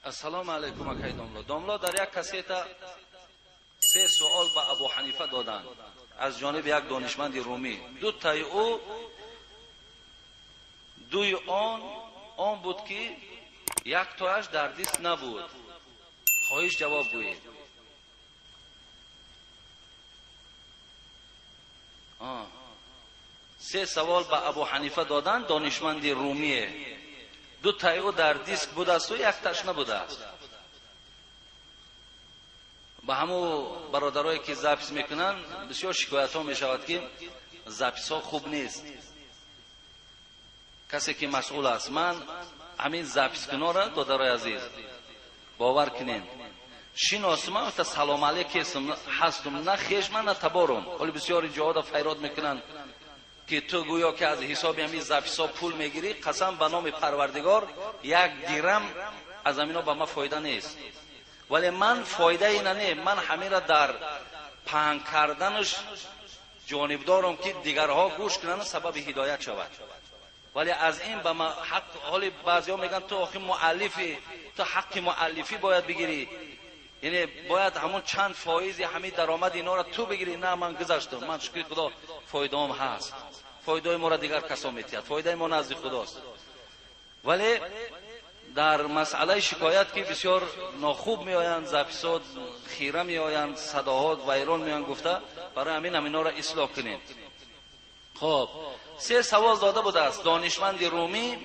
السلام علیکم اکای داملا در یک کسیتا 3 سوال به ابو حنیفه دادند از جانب یک دانشمند رومی. دو تای او دوی آن بود که یک تایش در دست نبود. خواهش جواب گویید. 3 سوال به ابو حنیفه دادند دانشمند رومیه. دو تای او در دیسک بوده است و یک تاش نبوده است. با همو برادرایی که زاپس میکنن بسیار شکایت ها میشود که زاپس ها خوب نیست. کسی که مسئول است، من همین زاپس کنار را دادرای عزیز باور کنین شناسم، من تا سلام علیک هستم نه خیش من نه تبارم. ولی بسیار جهاد فیراد میکنن که تو گویا که از حساب همین زاپس ها پول میگیری. قسم به نام پروردگار یک درم از همینا به ما فایده نیست. ولی من فایده اینه نه، من همین را در پهن کردنش جانب دارم که دیگرها گوش کنن سبب هدایت شود. ولی از این به ما حق، حالی بعضی ها میگن تو آخی مؤلفی، تو حق مؤلفی باید بگیری، یعنی باید همون چند فایزی همین درآمد اینا را تو بگیری. نه، من گذاشتم، من شکر خدا فایده هم هست، فایده ما را دیگر کسا میتید، فایده ما نزد خداست. ولی در مسئله شکایت که بسیار ناخوب میآیند، زاپسات خیره میآیند، صداهات ویران میآیند، گفته برای همین همینا را اصلاح کنید. خب 3 سوال داده بوده است دانشمند رومی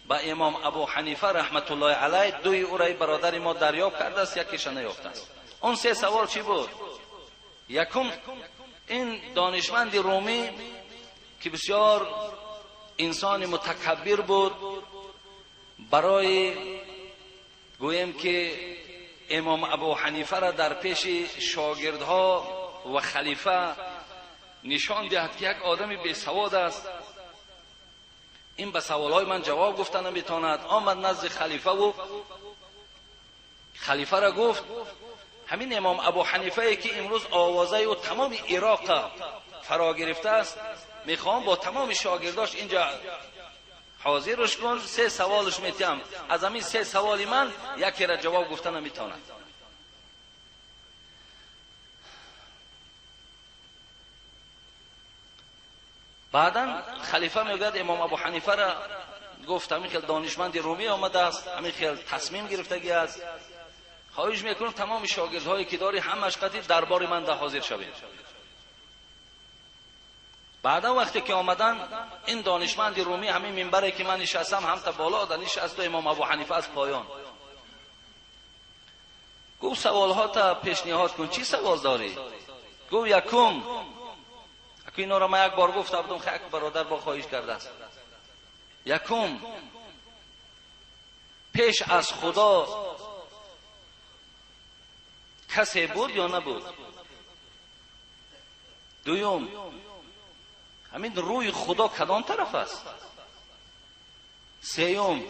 به امام ابو حنیفه رحمت الله علیه. دوی او را برادر ما دریافت کرده است، یکیش نیافته است. اون 3 سوال چی بود؟ یکم، این دانشمند رومی که بسیار انسان متکبر بود، برای گویم که امام ابو حنیفه را در پیش شاگردها و خلیفه نشان دهد که یک آدمی بی سواد است. این به سوالهای من جواب گفتن نمیتواند. آمد نزد خلیفه و خلیفه را گفت همین امام ابو حنیفه که امروز آوازه و تمام عراق فرا گرفته است، میخوام با تمام شاگرداش اینجا حاضرش کن. 3 سوالش میتیم، از همین 3 سوالی من یکی را جواب گفتن نمیتواند. بعدا خلیفه میگوید امام ابو حنیفه را گفت همین خیلی دانشمند رومی آمده است، همین خیلی تصمیم گرفتگی است، خواهش میکنم تمام شاگردهایی که داری همش قطعی دربار من ده حاضر شوید. بعدا وقتی که آمدن این دانشمند رومی همین منبری که من نشستم هم تا بالا در نشست و امام ابو حنیفه از پایان گفت سوالها تا پیشنهاد کن. چی سوال داری؟ گفت یکم، اینا را من یک بار گفته بودم، خیلی برادر با خواهش کرده است. یکم، پیش از خدا کسی بود یا نبود؟ دویم، همین روی خدا کدام طرف است؟ سیوم،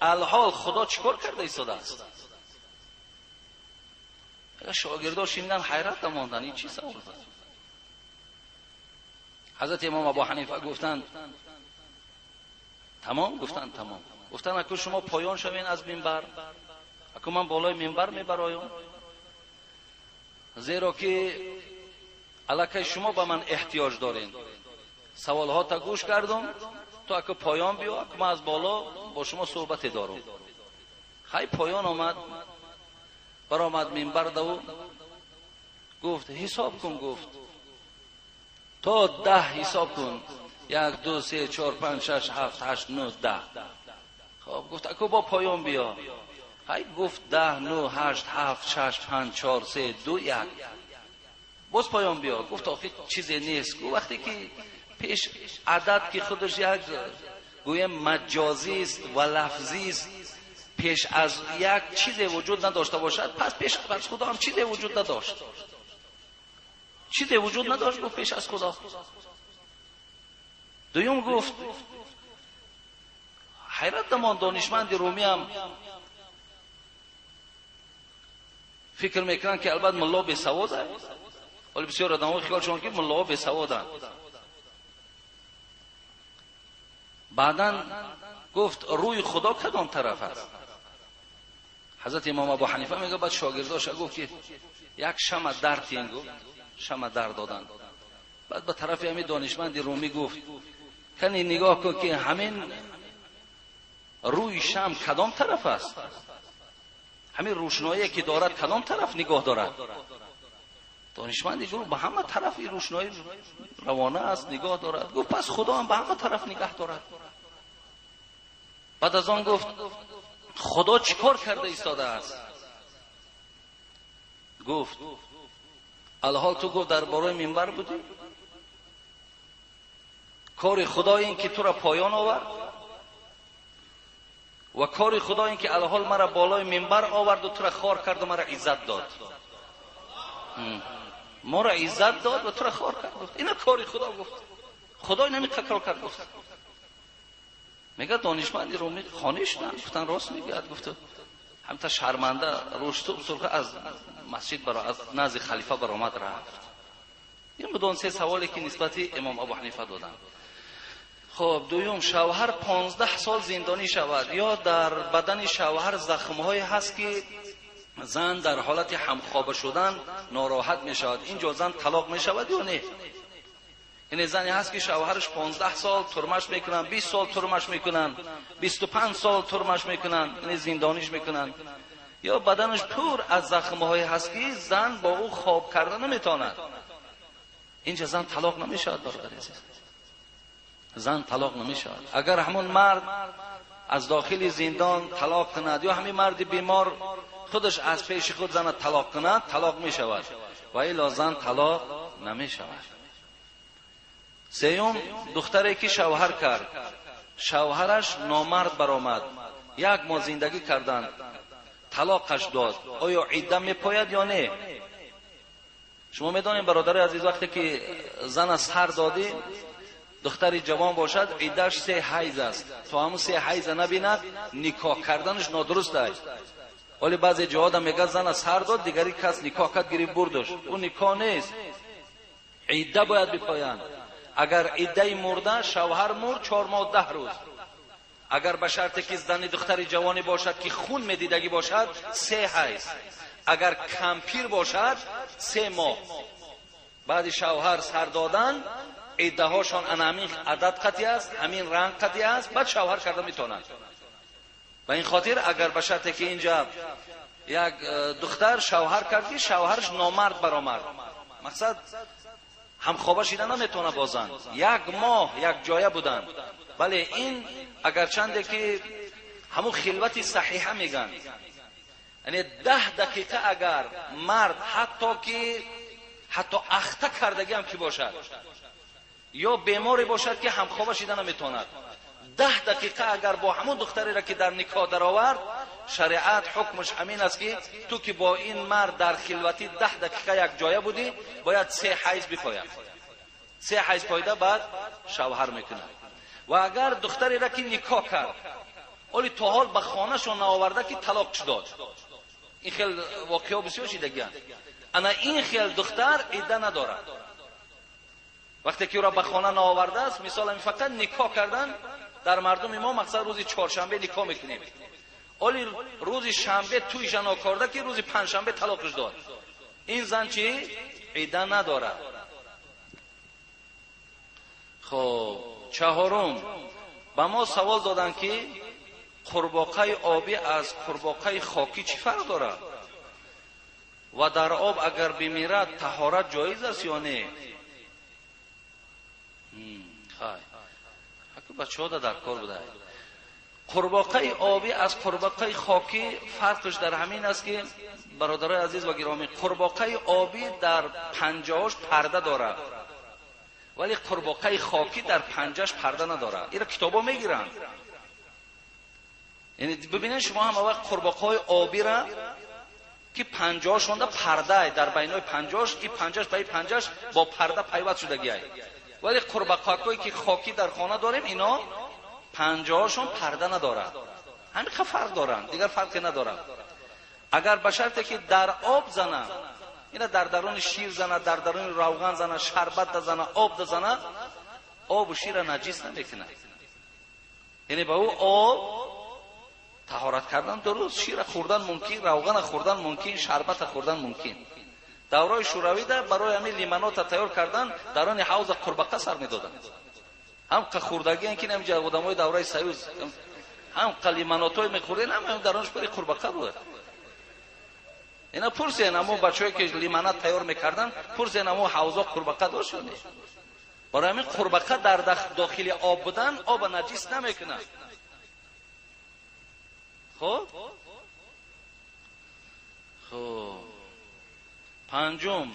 الحال خدا چیکار کرده ایستاده است؟ شاگردان شنیدن حیرت ماندن این چی سوال است؟ حضرت امام ابو حنیفه گفتند تمام. گفتند تمام. گفتند اکنون شما پایان شوین از منبر، اکنون من بالای منبر میبرایم، زیرا که الکی شما به من احتیاج دارین. سوالها تا گوش کردم، تو اکنون پایان بیا، اکنون من از بالا با شما صحبت دارم. خیلی پایان آمد، برآمد منبر دو گفت حساب کن. گفت تا 10 حساب کن. 1 2 3 4 5 6 7 8 9 10. خب گفت اکو با پایان بیا. هی گفت 10 9 8 7 6 5 4 3 2 1. باز پایان بیا. گفت آخه چیزی نیست. گفت وقتی که پیش عدد که خودش یک گویم مجازی است و لفظی است، پیش از یک چیزی وجود نداشته باشد، پس پیش از خدا هم چیزی وجود نداشت. چیزی وجود نداشت گفت پیش از خدا. دویم گفت حیرت دمان دانشمند رومی هم فکر میکنن که البته ملا بی سواد است، ولی بسیار آدم‌ها خیالشون که ملا بی سوادند. بعدن گفت روی خدا کدام طرف است؟ حضرت امام ابو حنیفه میگه بعد شاگرداش گفت که یک شمع در تینگو شمع در دادن. بعد به طرف همین دانشمند رومی گفت کنی نگاه کن که همین روی شمع کدام طرف است، همین روشنایی که دارد کدام طرف نگاه دارد؟ دانشمندی گفت به همه طرف این روشنایی روانه است نگاه دارد. گفت پس خدا هم به همه طرف نگاه دارد. بعد از آن گفت خدا چیکار کرده ایستاده است؟ گفت الحال تو گفت در بالای منبر بودی، کار خدا این که تو را پایان آورد و کار خدا این که الحال مرا بالای منبر آورد و تو را خوار کرد و مرا عزت داد. ما را عزت داد و تو را خوار کرد. گفت اینا کار خدا. گفت خدا اینمی تکرار کرد. گفت میگه دانشمندی رو خانش نه گفتن راست میگه. گفت هم تا شرمنده روش تو سرخه از مسجد برای از نزد خلیفه برآمد رفت. این بدون سه سوالی که نسبت امام ابو حنیفه دادن. خب دوم، شوهر 15 سال زندانی شود یا در بدن شوهر زخم‌های هست که زن در حالت همخوابه شدن ناراحت می شود، اینجا زن طلاق می شود یا نه؟ یعنی زنی هست که شوهرش 15 سال ترمش میکنن، 20 سال ترمش میکنن، 25 سال ترمش میکنن، یعنی زندانیش میکنن، یا بدنش پر از زخم‌های هست که زن با او خواب کردن نمیتواند، اینجا زن طلاق نمیشود. برادر عزیز، زن طلاق نمیشود. اگر همون مرد از داخل زندان طلاق کند یا همین مرد بیمار خودش از پیش خود زن طلاق کند، طلاق میشود و الا زن طلاق نمیشود. سیوم، دختری که شوهر کرد، شوهرش نامرد برآمد، 1 ماه زندگی کردند، طلاقش داد، آیا عده میپاید یا نه؟ شما میدونید برادر عزیز، وقتی که زن سر داده دختری جوان باشد عدهش 3 حیض است، تو همون 3 حیض نبیند نکاح کردنش نادرست است. ولی بعضی جهاد میگه زن سر داد دیگری کس نکاح کرد گریب بردش، اون نکاح نیست، عده باید بپایند. اگر عده مرده شوهر مرد 4 ماه و 10 روز، اگر به شرطی که زن دختری جوانی باشد که خون میدیدگی باشد 3 حیض، اگر کمپیر باشد 3 ماه. بعد شوهر سر دادن عده هاشان همین عدد قطعی است، همین رنگ قطعی است، بعد شوهر کردن میتونند. و این خاطر اگر به شرطی که اینجا یک دختر شوهر کردی شوهرش نامرد برآمد، مقصد همخوابه شدن نمیتونه بازن، 1 ماه 1 جایه بودن، ولی این اگر چنده که همون خلوت صحیحه میگن، یعنی 10 دقیقه اگر مرد حتی اخته کردگی هم که باشد یا بیماری باشد که همخوابه شدن نمیتواند، 10 دقیقه اگر با همون دختری را که در نکاح در آورد، شریعت حکمش همین است که تو که با این مرد در خلوتی 10 دقیقه 1 جایه بودی باید 3 حیض بپاید، 3 حیض پایده بعد شوهر میکنه. و اگر دختری را که نکاح کرد ولی تا حال به خانه شون نآورده که طلاق داد، این خیلی واقعا بسیار شدگی، انا این خیلی دختر عده نداره، وقتی که او را به خانه نآورده است، مثلا فقط نکاح کردن در مردم ما مقصد روز چهارشنبه نکاح میکنیم، ولی روز شنبه توی جنا کرده که روز پنجشنبه طلاقش داد، این زن چی؟ عده نداره. خب چهارم، به ما سوال دادن که قورباغه آبی از قورباغه خاکی چی فرق داره و در آب اگر بمیرد طهارت جایز است یا نه؟ خیلی بچه ها در کار بوده. قورباغه آبی از قورباغه خاکی فرقش در همین است که برادرای عزیز و گرامی، قورباغه آبی در پنجه‌اش پرده داره ولی قورباغه خاکی در پنجه‌اش پرده نداره. اینا کتابا میگیرن، یعنی ببینید شما هم وقت قورباغه آبی را که پنجه‌اشون در پرده در بینای پنجه‌اش، این پنجه‌اش به این پنجه‌اش با پرده پیوند شدگی است، ولی قورباغه‌ای که خاکی در خانه داریم اینا پنجه‌اشون پرده نداره، همین فرق دارن، دیگر فرقی نداره. اگر به شرطی که در آب زنه، اینا در درون شیر زنه، در درون روغن زنه، شربت زنه، آب زنه، آب و شیر نجس نمیکنه، یعنی به او آب طهارت کردن درست، شیر خوردن ممکن، روغن خوردن ممکن، شربت خوردن ممکن. دورای شوروی ده برای همین لیمانات تیار کردن در آن حوض قربقه سر میدادن. هم که خوردگی اینکه نمیجا آدمای دورای سیوز هم قلیماناتای میخوردن، هم در آنش برای قربقه بود. اینا پرسین همون بچه‌ای که لیمانات تیار میکردن، پرسین همون حوضا قربقه داشت. برای همین قربقه در داخل آب بودن آب نجس نمیکنه. خب پنجم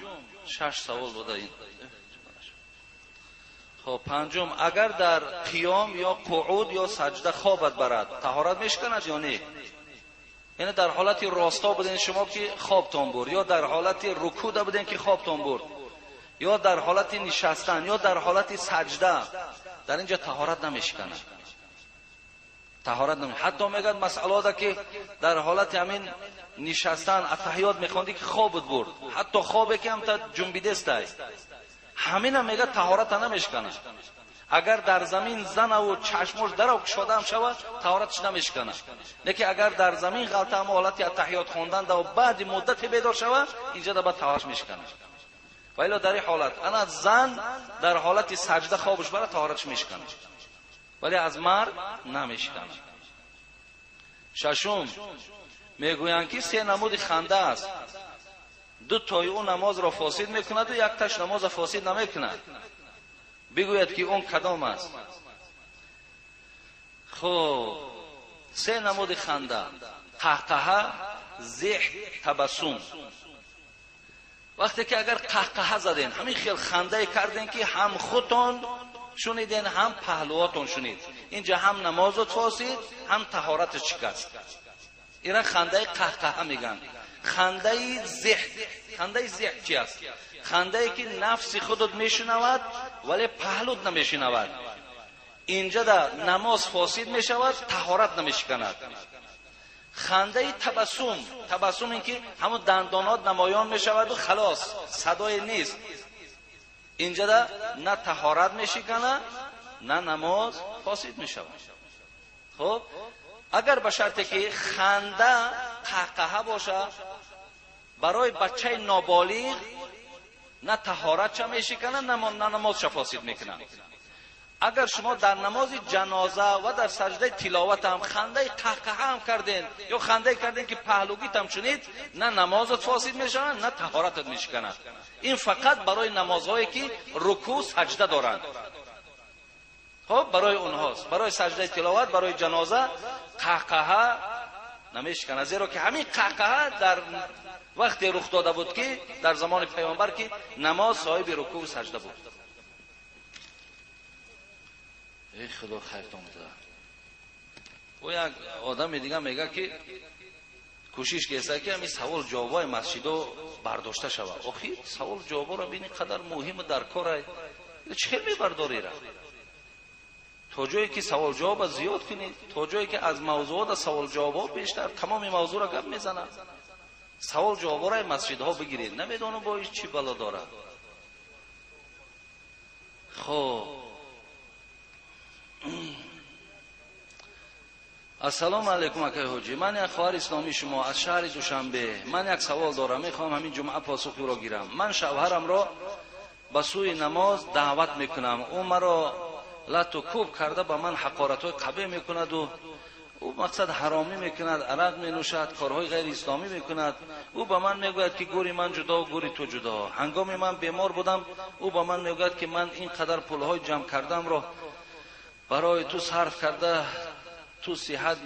6 سوال بوده این. خب پنجم، اگر در قیام یا قعود یا سجده خوابت برد طهارت میشکند یا نه؟ یعنی در حالت راستا بودین شما که خوابتان برد، یا در حالت رکوع بودین که خوابتان برد، یا در حالت نشستن یا در حالت سجده، در اینجا طهارت نمیشکند. طهارت نمی. حتی میگن مسئله ده که در حالت همین نشستن اتحیات میخوندی که خوابت برد، حتی خوابه که هم تا جنبیده است، همین هم میگه طهارت نمیشکنه. اگر در زمین زن و چشمش در شده هم شود طهارتش نمیشکنه. لیکن اگر در زمین غلط هم حالت اتحیات خواندن و بعد مدت بیدار شود، اینجا بعد طهارت میشکنه. ولی در این حالت انا زن در حالت سجده خوابش بره طهارتش میشکنه، ولی از مرد نمیشکنه. ششم، میگویند که 3 نمود خنده است، 2 تای اون نماز را فاسد میکند و 1 تاش نماز را فاسد نمیکند. بگوید که اون کدام است؟ خب 3 نمود خنده: قهقه، ضحک، تبسم. وقتی که اگر قهقه زدین، همین خیل خنده کردین که هم خودتون شنیدین هم پهلواتون شنید، اینجا هم نمازت فاسد هم طهارت شکست. اینا خنده قهقه میگن. خنده ضحک. خنده ضحک چی است؟ خنده ای که نفس خودت میشنود ولی پهلوت نمیشنود، اینجا در نماز فاسد میشود، طهارت نمیشکند. خنده تبسم. تبسم این که همون دندانات نمایان میشود و خلاص، صدای نیست، اینجا در نه طهارت میشکنه نه نماز فاسد میشود. خب اگر به شرطی که خنده قهقه باشه برای بچه نابالغ، نه طهارت چه میشکنه نه نماز چه فاسد میکنه. اگر شما در نماز جنازه و در سجده تلاوت هم خنده قهقه هم کردین یا خنده کردین که پهلوگیت هم شنید، نه نمازت فاسد میشه نه طهارتت میشکنه. این فقط برای نمازهایی که رکوع سجده دارند، خب برای اونهاست. برای سجده تلاوت، برای جنازه قهقه نمیشکنه، زیرا که همین قهقه در وقتی رخ داده بود که در زمان پیامبر که نماز صاحب رکوع و سجده بود. ای خدا خیرتون بده. و یک آدم دیگه میگه که کوشش کیسه که همین سوال جوابای مسجدو برداشته شود. آخی سوال جوابا را بینی قدر مهم در کار چه میبرداری را؟ تا جایی که سوال جواب زیاد کنید، تا جایی که از موضوعات سوال جواب بیشتر، تمام موضوع را گپ میزنه. سوال جواب را مسجدها بگیرید، نمیدونم با ایش چی بلا داره. خب السلام علیکم اکای حاجی، من یک خواهر اسلامی شما از شهر دوشنبه. من یک سوال دارم، میخوام همین جمعه پاسخی را گیرم. من شوهرم را به سوی نماز دعوت میکنم، او مرا لط و کوب کرده، به من حقارت‌های قبیح میکند و او مقصد حرامی میکند، عرق مینوشد، کارهای غیر اسلامی میکند. او به من میگوید که گوری من جدا و گوری تو جدا. هنگامی من بیمار بودم او به من میگوید که من این قدر پولهای جمع کردم را برای تو صرف کرده، تو صحت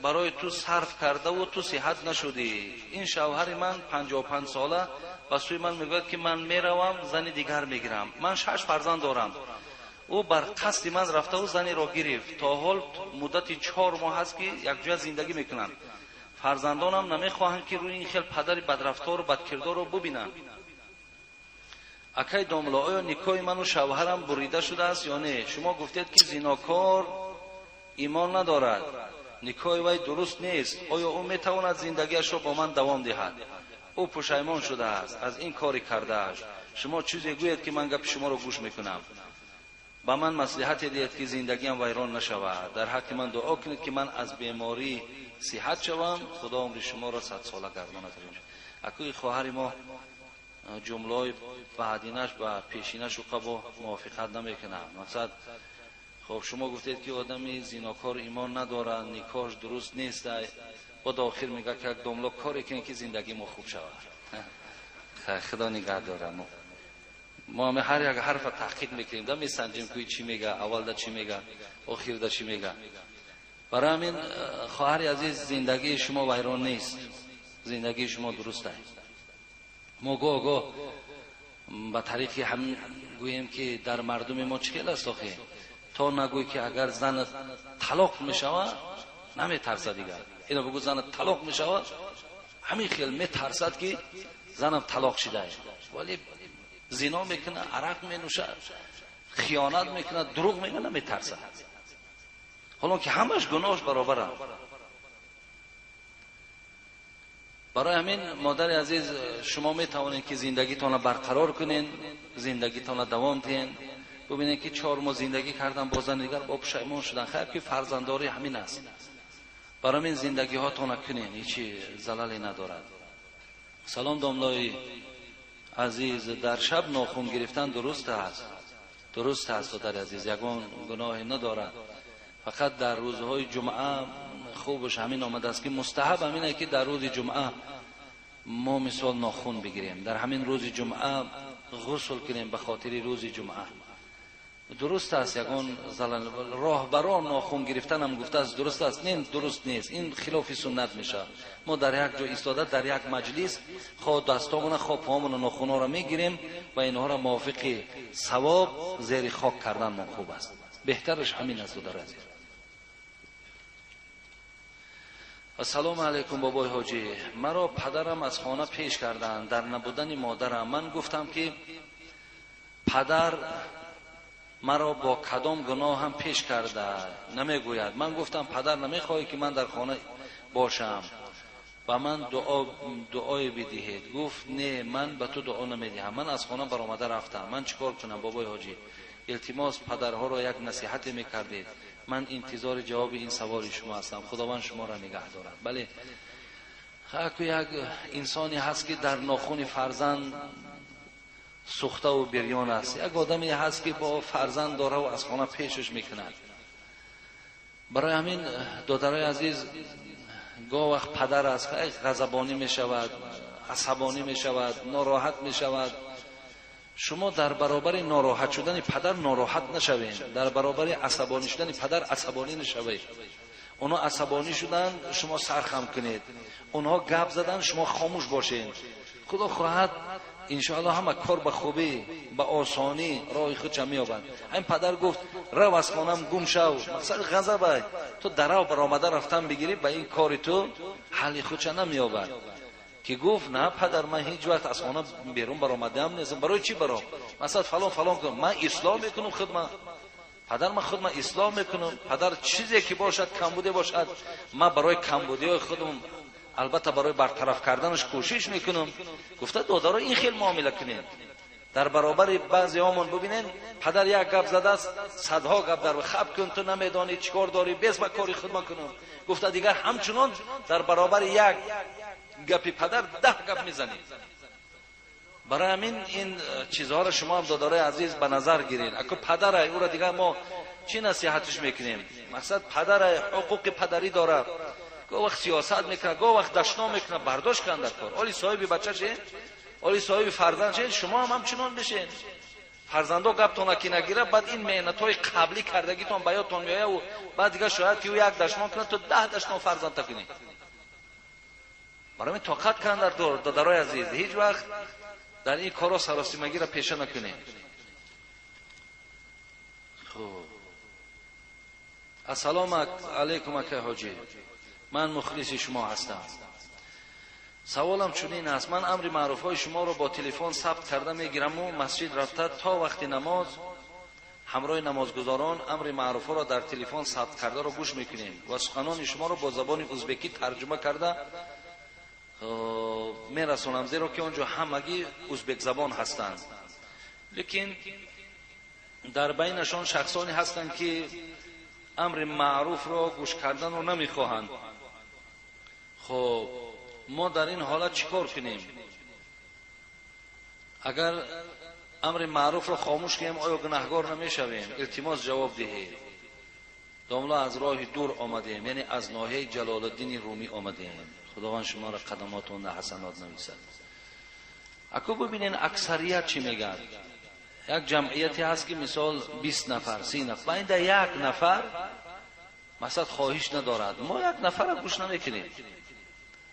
برای تو صرف کرده و تو صحت نشدی. این شوهر من 55 ساله و سوی من میگوید که من میروم زن دیگر میگیرم. من 6 فرزند دارم. او بر قصد من رفته و زنی را گرفت. تا حال مدت 4 ماه است که یک جا زندگی میکنند. فرزندانم نمیخواهند که روی این خیل پدر بدرفتار و بدکردار رو ببینند. اکای داملا، آیا نکاح من و شوهرم بریده شده است یا نه؟ شما گفتید که زناکار ایمان ندارد، نکاح وی درست نیست. آیا او میتواند زندگیش را با من دوام دهد؟ او پشیمان شده است از این کاری کرده است. شما چیزی گویید که من گپ شما را گوش میکنم. با من مصلحت دید که زندگیم ویران نشود. در حق من دعا کنید که من از بیماری صحت شوم، خدا عمر شما را 100 ساله گرداند. اکوی خواهر ما جمله بعدینش و پیشینش رو با موافقت نمیکنه. مثلا خب شما گفتید که آدمی زیناکار ایمان نداره، نکاح درست نیست، با داخل میگه که یک داملا کاری کنه که زندگی ما خوب شود. خدا نگه داره. ما هم هر یک حرف تحقیق میکنیم، دا میسنجیم که چی میگه، اول دا چی میگه، آخر دا چی میگه. برای همین خواهر عزیز، زندگی شما ویران نیست، زندگی شما درسته. ما گاه به طریقی هم گوییم که در مردم ما چکل است آخه، تا نگوی که اگر زن طلاق میشود نمیترسد دیگر. اینا بگو زن طلاق میشود، همین خیل میترسد که زنم طلاق شده، ولی زنا میکنه، عرق مینوشه، خیانت میکنه، دروغ میگه، نمیترسد. حالا که همش گناهش برابره. برای همین مادر عزیز، شما میتوانید که زندگیتان برقرار کنین، زندگیتان دوام دین. ببینید که 4 ماه زندگی کردن با زن دیگر با پشیمان شدن. خیر که فرزنداری همین است. برای همین زندگی هاتون کنین، هیچ زلالی ندارد. سلام داملای عزیز، در شب ناخن گرفتن درست است؟ درست است دادر عزیز، یگان گناهی ندارد. فقط در روزهای جمعه خوبش همین آمده است که مستحب همینه که در روز جمعه ما مثال ناخن بگیریم، در همین روز جمعه غسل کنیم به خاطر روز جمعه. درست است، یگان راهبران ناخن گرفتن هم گفته است درست است. نه درست نیست، این خلاف سنت میشه. ما در یک جا ایستاده در یک مجلس خواه دستامون خواه پامون ناخنا را میگیریم و اینها را موافق ثواب زیر خاک کردن ما خوب است. بهترش همین است در عزیز. السلام علیکم بابای حاجی، مرا پدرم از خانه پیش کردند در نبودن مادرم. من گفتم که پدر مرا با کدام گناه هم پیش کرده نمیگوید. من گفتم پدر نمیخواهی که من در خانه باشم و من دعای بدهید. گفت نه، من به تو دعا نمیدهم. من از خانه برآمده رفتم. من چیکار کنم بابای حاجی؟ التماس پدرها را یک نصیحت میکردید. من انتظار جواب این سوال شما هستم. خداوند شما را نگه دارد. بله، یک انسانی هست که در ناخن فرزند سوخته و بریان است. یک آدمی هست که با فرزند داره و از خانه پیشش میکند. برای همین دادرای عزیز، گاه وقت پدر از غضبانی میشود، عصبانی میشود، ناراحت میشود. شما در برابر ناراحت شدن پدر ناراحت نشوین، در برابر عصبانی شدن پدر عصبانی نشوید. اونا عصبانی شدن شما سرخم کنید، اونها گپ زدن شما خاموش باشین. خدا خواهد انشاءالله همه کار به خوبی به آسانی راه خود چه میابند. این پدر گفت رو از خانم گم شو، مقصد غضبه، تو درو برآمده رفتن بگیری به این کار تو حل خود چه نمیابند. که گفت نه پدر، من هیچ وقت از خانه بیرون برآمدم نیستم. برای چی برام؟ مثلا فلان کنم، من اسلام میکنم خدمت پدر، من خودم اسلام میکنم. پدر چیزی که باشد کمبودی باشد، من برای کمبودی های خودم البته برای برطرف کردنش کوشش میکنم. گفته دادارا این خیلی معامله کنین. در برابر بعضی هامون ببینین پدر یک گپ زده است، صدها گپ در خب کن، تو نمیدانی چیکار داری، بس با کاری خود کنم. گفته دیگر همچنان در برابر یک گپی پدر 10 گپ میزنید. برای همین این چیزها را شما هم دادارای عزیز به نظر گیرین. اگه پدر او را دیگر ما چی نصیحتش میکنیم؟ مقصد پدر حقوق پدری داره، گاه وقت سیاست میکنه، گاه وقت دشنا میکنه، برداشت کن در کار. اولی صاحبی بچه شه، اولی صاحبی فرزند شه، شما هم همچنان بشین. فرزندا گپتون اکی نگیره، بعد این مهنت‌های قبلی کردگیتون بیاتون میایه و بعد دیگه شاید که او یک دشمن کنه تو 10 دشمن فرزند تکنی. برای من طاقت کن در دادرای عزیز، هیچ وقت در این کارا سراسیمگی را پیشه نکنید. خوب، السلام علیکم اکای حاجی، من مخلص شما هستم. سوالم چنین است، من امر معروف های شما رو با تلفن ثبت کرده میگیرم و مسجد رفته تا وقت نماز همراه نمازگزاران امر معروف را در تلفن ثبت کرده رو گوش میکنیم و سخنان شما رو با زبان ازبکی ترجمه کرده میرسونم، زیرا که اونجا همگی ازبک زبان هستند. لیکن در بینشان شخصانی هستند که امر معروف را گوش کردن رو نمیخواهند خب ما در این حالت چیکار کنیم؟ اگر امر معروف رو خاموش کنیم آیا گناهگار نمیشویم؟ التماس جواب دهید. داملا از راه دور آمدیم، یعنی از ناحیه جلال الدین رومی آمدیم. خداوند شما را قدماتون حسنات نویسد. اکو ببینین اکثریت چی میگن. یک جمعیتی هست که مثال 20 نفر 30 نفر، باید یک نفر مثلا خواهش ندارد، ما یک نفر را گوش نمیکنیم.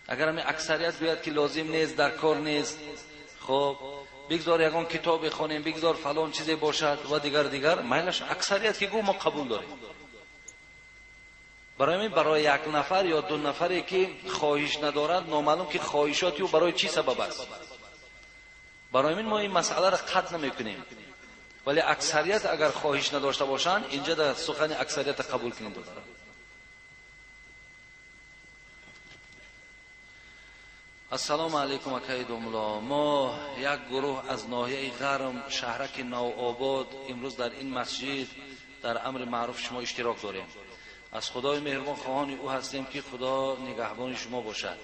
اگر همین اکثریت بیاد که لازم نیست، در کار نیست، خب بگذار یگان کتاب بخونیم، بگذار فلان چیزی باشد و دیگر میلش اکثریت که گو ما قبول داریم. برای یک نفر یا دو نفری که خواهش ندارد نامعلوم که خواهشاتی و برای چی سبب است. برای این ما این مسئله را قطع نمی کنیم، ولی اکثریت اگر خواهش نداشته باشند اینجا در سخن اکثریت قبول کنید. السلام علیکم اکای دوملا. ما یک گروه از ناحیه غرم شهرک نوآباد امروز در این مسجد در امر معروف شما اشتراک داریم. از خدای مهربان خواهان او هستیم که خدا نگهبان شما باشد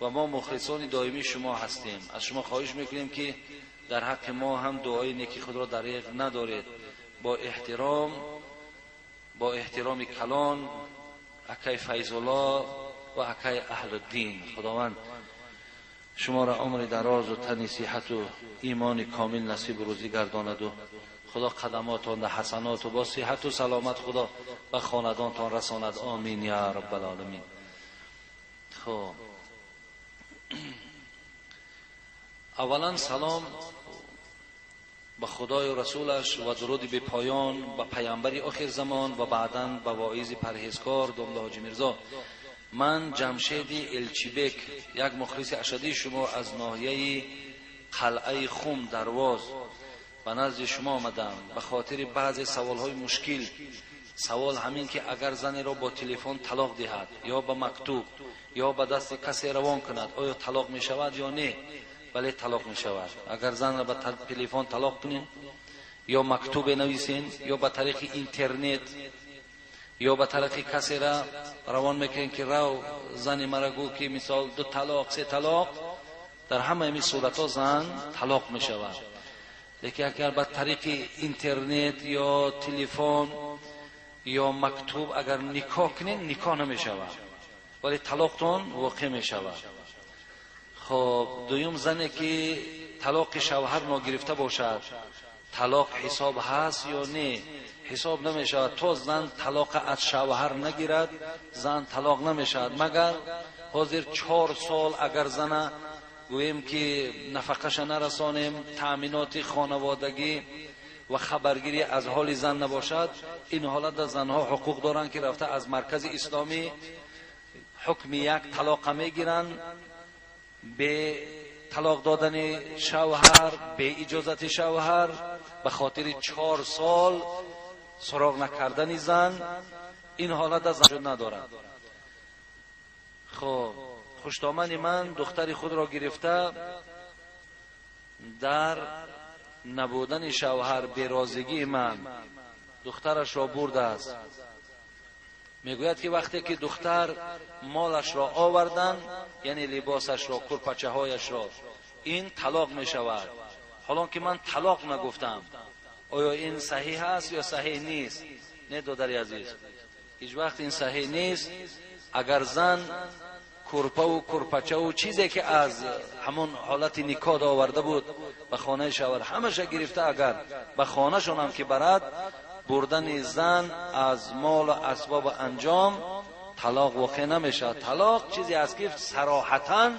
و ما مخلصان دائمی شما هستیم. از شما خواهش میکنیم که در حق ما هم دعای نیکی خود را دریغ ندارید. با احترام کلان اکای فیض الله و اکای اهل الدین. خداوند شما را عمر دراز و تن صحت و ایمان کامل نصیب روزی گرداند و خدا قدماتان در حسنات و با صحت و سلامت خدا و خاندانتان رساند. آمین یا رب العالمین. خب اولا سلام به خدای و رسولش و درود به پایان به پیامبر آخر زمان و بعداً به واعظ پرهیزکار داملا حاجی میرزا. من جمشید الچیبک یک مخلص اشدی شما از ناحیه قلعه خم درواز به نزد شما آمدم به خاطر بعضی سوالهای مشکل. سوال همین که اگر زنی را با تلفن طلاق دهد یا به مکتوب یا به دست کسی روان کند آیا طلاق می شود یا نه؟ بله طلاق می شود. اگر زن را به تلفن طلاق کنین یا مکتوب نویسین یا به طریق اینترنت یا به طریق کسی را روان میکنین که رو زن مرا گو که مثال 2 طلاق 3 طلاق، در همه این صورت ها زن طلاق می شود. لیکن اگر به طریق اینترنت یا تلفن یا مکتوب اگر نکاح کنین نکاح نمی شود ولی طلاقتون واقع می شود. خب دویم زنی که طلاق شوهر ناگرفته باشد طلاق حساب هست یا نه؟ حساب نمی شود. تا زن طلاق از شوهر نگیرد زن طلاق نمی شود مگر حاضر 4 سال اگر زن گوییم که نفقش نرسانیم، تأمینات خانوادگی و خبرگیری از حال زن نباشد، این حالت زنها حقوق دارند که رفته از مرکز اسلامی حکم یک طلاق میگیرن به طلاق دادن شوهر به اجازت شوهر به خاطر 4 سال سراغ نکردن زن. این حالت از زن ندارد. خب خوشدامن من دختر خود را گرفته در نبودن شوهر به رازگی من دخترش را برده است. میگوید که وقتی که دختر مالش را آوردن یعنی لباسش را کرپچه هایش را این طلاق می شود. حالا که من طلاق نگفتم آیا این صحیح است یا صحیح نیست؟ نه دادری عزیز، هیچ وقت این صحیح نیست. اگر زن کرپه و کرپچه و چیزی که از همون حالت نکاح آورده بود به خانه شوهر همش گرفته اگر به خانه شون هم که برد بردن زن از مال و اسباب انجام طلاق واقع نمیشه. طلاق چیزی است که صراحتاً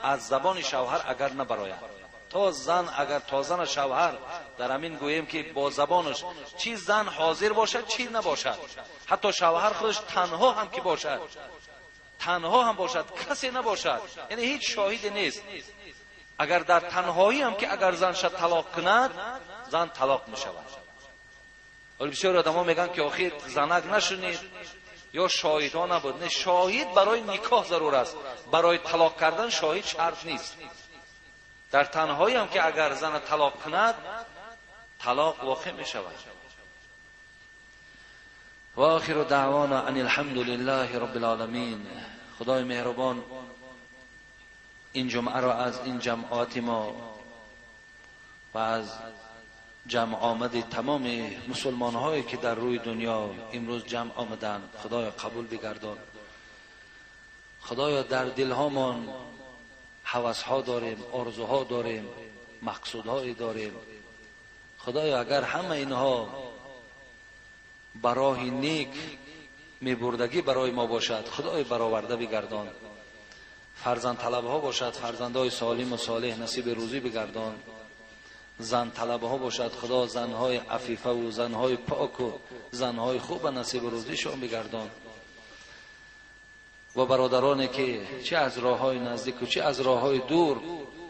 از زبان شوهر اگر نبراید تا زن اگر تا زن شوهر در همین گوییم که با زبانش چی زن حاضر باشد چی نباشد، حتی شوهر خودش تنها هم که باشد تنها هم باشد کسی نباشد یعنی هیچ شاهد نیست، اگر در تنهایی هم که اگر زن شد طلاق کند زن طلاق می شود. ولی بسیار آدم ها میگن که آخر زنک نشونید یا شاهد ها نبود. نه، شاهد برای نکاح ضرور است، برای طلاق کردن شاهد شرط نیست. در تنهایی هم که اگر زن طلاق کند طلاق واقع می شود. و آخر دعوانا ان الحمد لله رب العالمین. خدای مهربان این جمعه را از این جمعات ما و از جمع آمد تمام مسلمان هایی که در روی دنیا امروز جمع آمدند خدایا قبول بگردان. خدایا در دل هامان هوس ها داریم، آرزوها داریم، مقصودهایی داریم. خدایا اگر همه اینها برای نیک میبردگی برای ما باشد خدای برآورده بگردان. فرزند طلب ها باشد فرزندای سالم و صالح نصیب روزی بگردان. زن طلب ها باشد خدا زنهای عفیفه و زنهای پاک و زنهای خوب نصیب روزیشون بگردان. و برادرانی که چه از راه های نزدیک و چه از راه های دور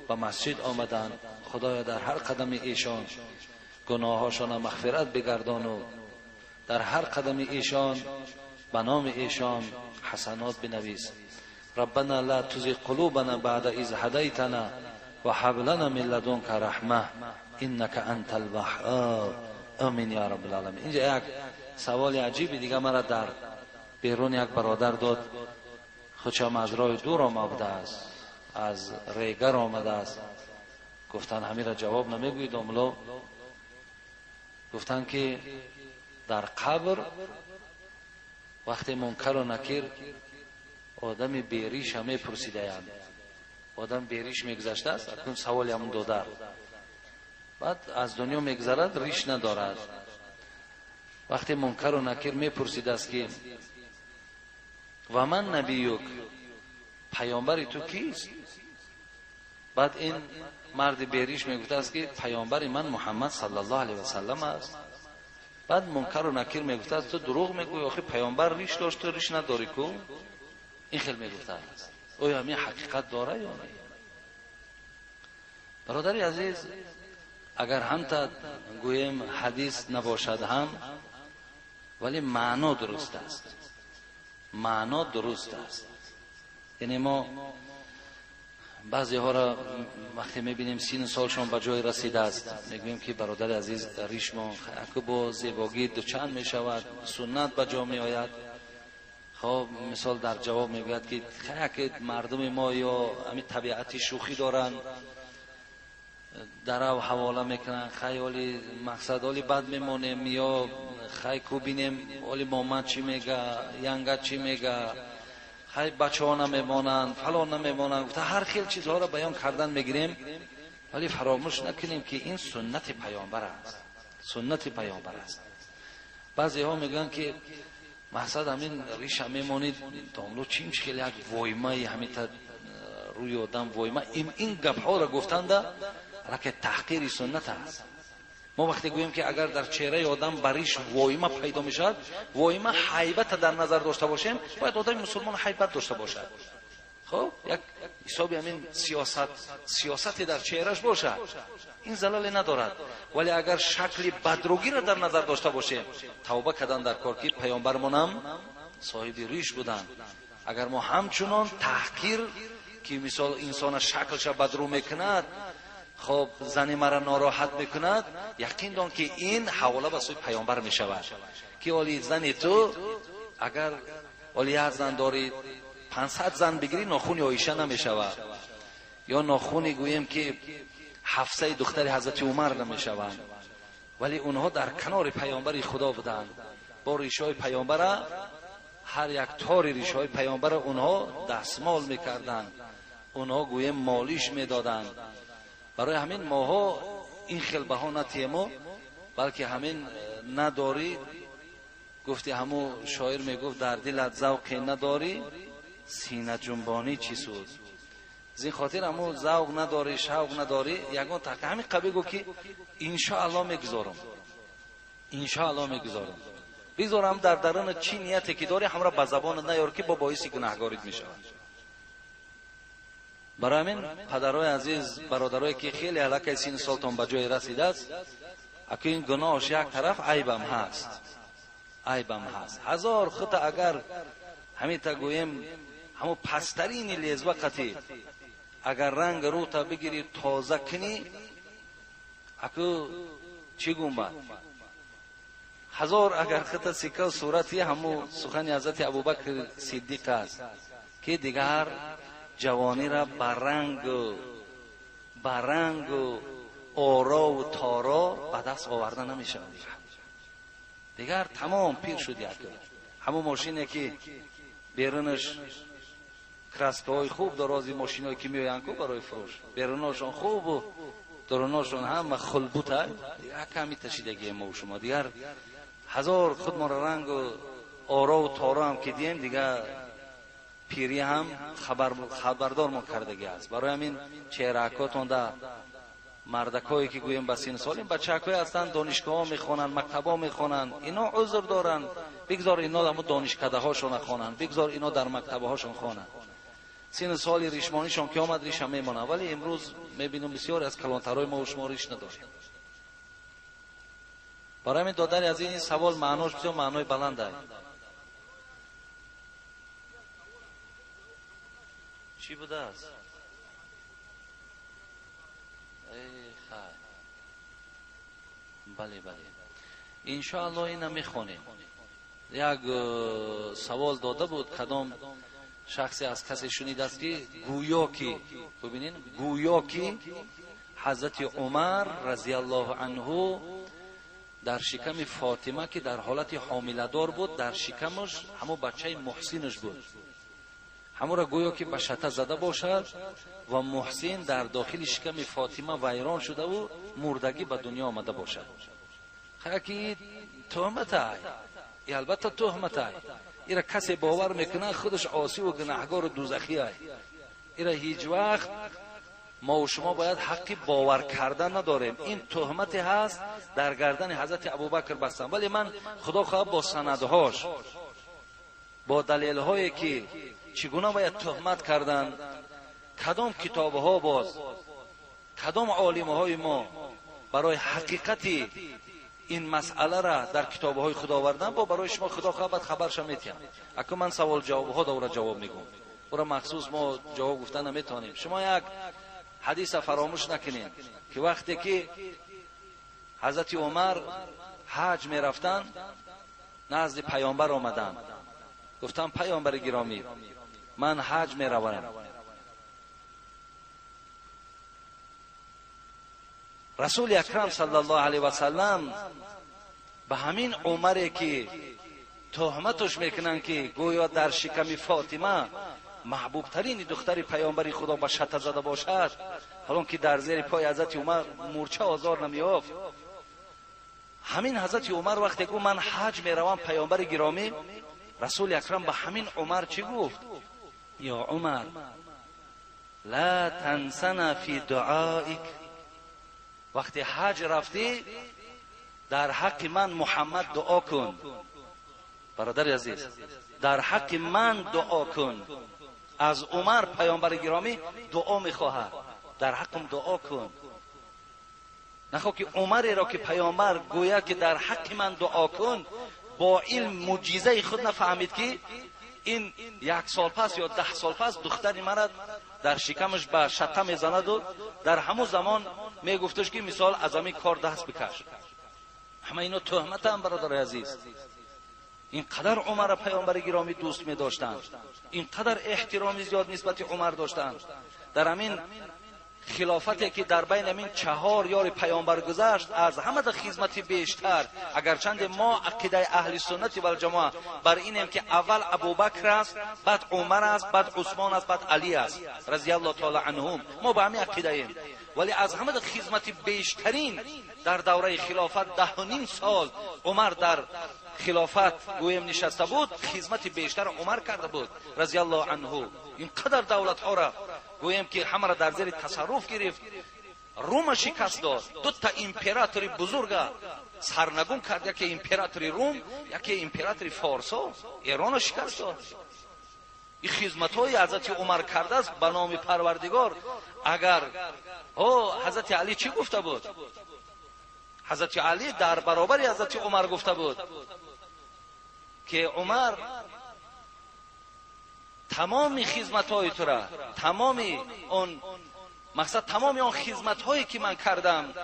به مسجد آمدند خدایا در هر قدم ایشان گناهاشان مغفرت بگردان و در هر قدم ایشان به نام ایشان حسنات بنویس. ربنا لا تزغ قلوبنا بعد اذ هديتنا وهب لنا من لدنك رحمه انك انت الوهاب آمین یا رب العالمین. اینجا یک سوال عجیبی دیگه مرا در بیرون یک برادر داد. خودشم از راه دور آمده است، از ریگر آمده است. گفتن همین را جواب نمیگوید املا. گفتن که در قبر وقتی منکر و نکیر آدم بیریش همه پرسیده اند. آدم بیریش میگذشته است اکنون سوالی همون داده بعد از دنیا میگذرد ریش ندارد. وقتی منکر و نکیر میپرسیده است که و من نبیوک پیامبر تو کیست؟ بعد این مرد بیریش میگفته است که پیامبر من محمد صلی الله علیه و سلم است. بعد منکر و نکیر میگفته است تو دروغ میگویی آخه پیامبر ریش داشت تو ریش نداری کو؟ این خیلی میگفته است. آیا همین حقیقت داره یا نه؟ برادری عزیز اگر هم تا گویم حدیث نباشد هم ولی معنا درست است. معنا درست است. یعنی ما بعضی ها را وقتی میبینیم سین سالشون به جای رسیده است میگویم که برادر عزیز ریش ما که با زیباگی دوچند میشود سنت به جا می آید. خب مثال در جواب میگوید که خیلی مردم ما یا همین طبیعتی شوخی دارن در او حواله میکنن خیلی مقصد حالی بد میمونیم یا خیلی کو بینیم حالی مامد چی میگه ینگت چی میگه خیلی بچه ها نمیمونن فلان نمیمونن گفته هر خیل چیزها را بیان کردن میگیریم ولی فراموش نکنیم که این سنت پیامبر است. سنت پیامبر است. بعضی ها میگن که مقصد همین ریش هم میمونید داملو چی میشه خیلی یک وایمه همین تا روی آدم وایمه این گپ ها را گفتنده را که تحقیر سنت است. ما وقتی گوییم که اگر در چهره آدم بریش وایمه پیدا میشد وایمه حیبت در نظر داشته باشیم باید آدم مسلمان حیبت داشته باشد. خب یک حسابی همین سیاستی در چهرهش باشد این زلالی ندارد. ولی اگر شکل بدروگی را در نظر داشته باشیم توبه کردن در کار که پیامبرمون هم صاحب ریش بودند. اگر ما همچنان تحقیر که مثال انسان شکلش بدرو میکند خب زن مرا ناراحت میکند یقین دان که این حواله به سوی پیامبر میشود که ولی زن تو اگر ولی از زن دارید 500 زن بگیری ناخونی عایشه نمیشود یا ناخونی گویم که حفصه دختر حضرت عمر نمیشوند. ولی اونها در کنار پیامبر خدا بودند با ریشهای پیامبر هر یک تار ریشهای پیامبر اونها دستمال میکردند اونها گویم مالیش میدادند. برای همین ماها این خیل بها نتیمو بلکه همین نداری گفتی همو شاعر میگفت در دلت ذوقی نداری سینه جنبانی چی سود. زین خاطر همو ذوق نداری شوق نداری یگان تک همین قبی گو که انشاءالله میگذارم انشاءالله میگذارم بذارم در درون چی نیتی که داری همرا به زبان نیار که با باعث گناهکاریت میشه. برای همین پدرای عزیز برادرایی که خیلی علاقه سین سالتون به جای رسیده است اگه این گناهش یک طرف عیبم هست هزار خطا اگر همین تا گویم همون پسترین لیز وقتی اگر رنگ رو تا بگیری تازه کنی اگه چی گومبد هزار اگر خطا سکه و صورتی همون سخن حضرت ابوبکر صدیق است که دیگر جوانی را برنگ و آرا و تارا به دست آورده نمیشه. دیگر تمام پیر شد. یک همون ماشینی که بیرونش کراسکای خوب درازی ماشینایی که میآیند کو برای فروش، بیرونشون خوب و درونشون هم خلبوته، دیگر کمی تشیدگی ما و شما. دیگر هزار خود ما رنگ و آرا و تارا هم که دیم، دیگر پیری هم خبردار ما کردگی است. برای همین چهرکاتون در مردکایی که گویم به سن سال، این بچه‌های هستند دانشگاه ها میخوانن، مکتب ها میخوانن، اینا عذر دارن، بگذار اینا در دانشکده هاشون خوانن، بگذار اینا در مکتب هاشون خوانن. سن سال ریشمانیشون که آمد ریش هم میمونه. ولی امروز میبینیم بسیار از کلانترهای ما و شما ریش نداریم. برای همین دادن از این سوال معناش بسیار معنای بلنده. چی بوده است؟ بله انشاءالله اینا میخونیم. یک سوال داده بود کدام شخصی از کسی شنیده است که گویا که حضرت عمر رضی الله عنه در شکم فاطمه که در حالت حامله دار بود، در شکمش همون بچه محسنش بود، همون را گویا که به شته زده باشد و محسن در داخل شکم فاطمه ویران شده و مردگی به دنیا آمده باشد. خیلی تهمت های، البته تهمت های، ایره کسی باور میکنه خودش عاصی و گناهگار و دوزخی های. ایره هیچ وقت ما و شما باید حقی باور کردن نداریم. این تهمتی هست در گردن حضرت ابوبکر بستن. ولی من خدا خواه با سندهاش، با دلیل هایی که چگونه باید تهمت کردن، کدام کتاب ها باز، کدام عالم های ما برای حقیقت این مسئله را در کتاب های خدا آوردن، با برای شما خدا خواه خبر شمیتیم. اکنون من سوال جواب ها دوره جواب میگم، برای مخصوص ما جواب گفتن نمیتونیم. شما یک حدیث فراموش نکنین که وقتی که حضرت عمر حج می رفتن، نزد پیامبر آمدن، گفتن پیامبر گرامی من حج می روم. رسول اکرم صلی الله علیه و سلم به همین عمری که تهمتش میکنن که گویا در شکم فاطمه محبوب ترین دختر پیامبر خدا به شته زده باشد، حالان که در زیر پای حضرت عمر مورچه آزار نمیافت، همین حضرت عمر وقتی گفت من حج میروم پیامبر گرامی، رسول اکرم به همین عمر چی گفت؟ یا عمر لا تنسنا فی دعائک، وقتی حج رفتی در حق من محمد دعا کن. برادر عزیز، در حق من دعا کن. از عمر پیامبر گرامی دعا میخواهد، در حقم دعا کن. نخواه که عمری را که پیامبر گویا که در حق من دعا کن، با علم معجزه خود نفهمید که این 1 سال پس یا 10 سال پس دختری مرد در شکمش به شته میزند و در همون زمان میگفتش که مثال از همین کار دست بکش. همه اینا تهمت هم برادر عزیز. اینقدر عمر پیامبر گرامی دوست می داشتند، اینقدر احترامی زیاد نسبت عمر داشتند. در همین خلافتی که در بین همین 4 یار پیامبر گذشت، از همه در خدمت بیشتر، اگرچند ما عقیده اهل سنت و الجماعه بر اینیم که اول ابوبکر است، بعد عمر است، بعد عثمان است، بعد علی است رضی الله تعالی عنهم، ما به همین عقیده ایم. ولی از همه در خدمت بیشترین در دوره خلافت 10.5 سال عمر در خلافت گویم نشسته بود، خدمت بیشتر عمر کرده بود رضی الله عنه. اینقدر دولت ها را گویم که همه را در زیر تصرف گرفت، روم شکست داد، 2 تا امپراتوری بزرگ سرنگون کرد، یکی امپراتوری روم، یکی امپراتوری فارسا، ایران شکست داد. این خدمت های حضرت عمر کرده است به نام پروردگار. اگر حضرت علی چی گفته بود؟ حضرت علی در برابر حضرت عمر گفته بود که عمر تمام خدمت های تو را، تمام اون مقصد تمام اون خدمت هایی که من کردم،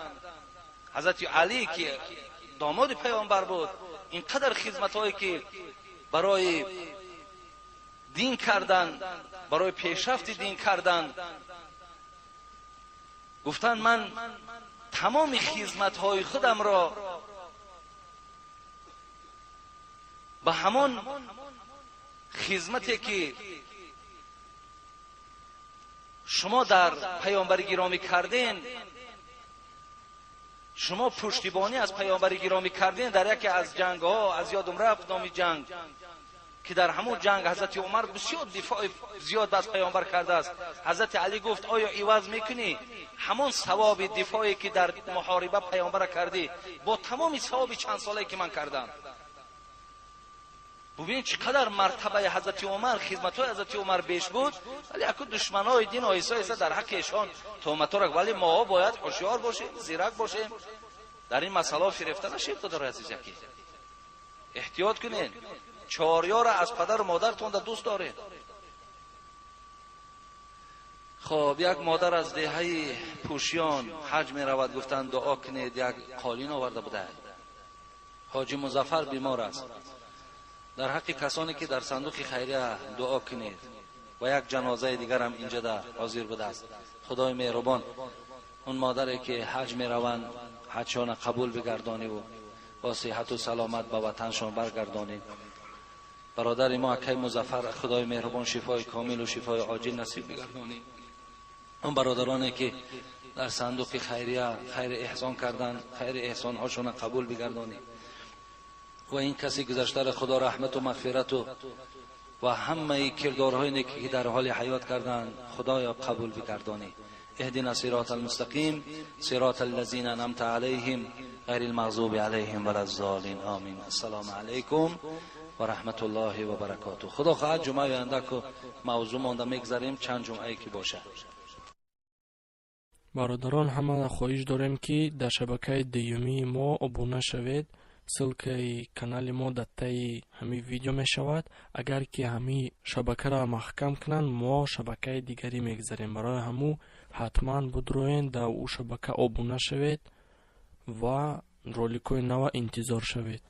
حضرت علی که داماد پیامبر بود، اینقدر خدمت هایی که برای دین کردن، برای پیشرفت دین کردند. گفتند من تمام خدمت‌های خودم را به همان خدمتی که شما در پیامبر گرامی کردین، شما پشتیبانی از پیامبر گرامی کردین در یکی از جنگ ها، از یادم رفت نامی جنگ که در همون جنگ حضرت عمر بسیار دفاع زیاد از پیامبر کرده است. حضرت علی گفت آیا عوض میکنی همون ثواب دفاعی که در محاربه پیامبر کردی با تمام ثواب چند ساله که من کردم؟ ببین چقدر مرتبه حضرت عمر، خدمت‌های حضرت عمر بیش بود، ولی اكو دشمنای دین ایسا در حق ایشان تهمت را، ولی ما باید هوشیار باشیم، زیرک باشیم، در این مسائل فریفته نشیم. خدا عزیز یکی احتیاط کنین. چهاریار از پدر و مادرتون دوست داره. خب یک مادر از دهه پوشیان حج می رود، گفتن دعا کنید، یک قالین آورده بوده. حاجی مظفر بیمار است، در حق کسانی که در صندوق خیریه دعا کنید. و یک جنازه دیگر هم اینجا در حاضر بوده است. خدای مهربان اون مادری که حج می روند حجشان قبول بگردانی و با صحت و سلامت به وطنشان برگردانی. برادر ما اکی مظفر خدای مهربان شفای کامل و شفای عاجل نصیب بگردانی. اون برادرانی که در صندوق خیریه خیر احسان کردند خیر احسان هاشون قبول بگردانی. و این کسی گذشته را خدا رحمت و مغفرت و همه کردارهای نیکی که در حال حیات کردند خدایا قبول بگردانی. اهدنا الصراط المستقیم صراط الذین انعمت علیهم غیر المغضوب علیهم ولا الضالین آمین. السلام علیکم و رحمت الله و برکاته. خدا خواهد جمعه آینده که موضوع مانده میگذاریم چند جمعه که باشه. برادران همه خواهش داریم که در شبکه دیومی ما ابونه شوید. سلک کانال ما در تای همین ویدیو می شود. اگر که همین شبکه را محکم کنن ما شبکه دیگری میگذاریم. برای همو حتما بدروین در او شبکه ابونه شوید و رولیکوی نو انتظار شوید.